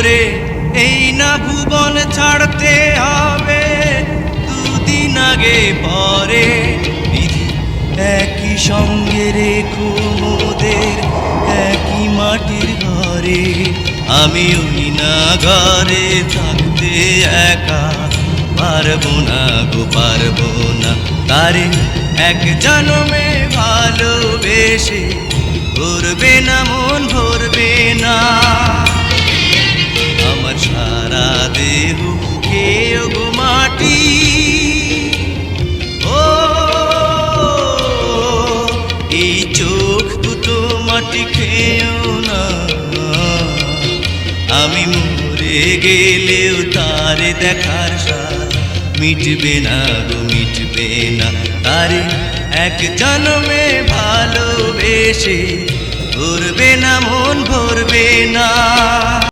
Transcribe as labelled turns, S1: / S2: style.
S1: ওরে এই না ভুবন ছাড়তে হবে, দুদিন আগে পরে বিধি একই সঙ্গে রেখো মোদের একই মাটির ঘরে। আমি ওই না ঘরে থাকতে একা পারবো না গো পারবো না, তারে এক জন্মে ভালোবেসে ভরবে না মন ভরবে না। আমার সারা দেহ খেয়ে গো মাটি, ও এই চোখ দুটো মাটি খেয়েও না। আমি মরে গেলেও তারে দেখার স্বাদ মিটবে না গো মিটবে না, তারে এক জন্মে ভালোবেসে ভরবে না মন ভরবে না।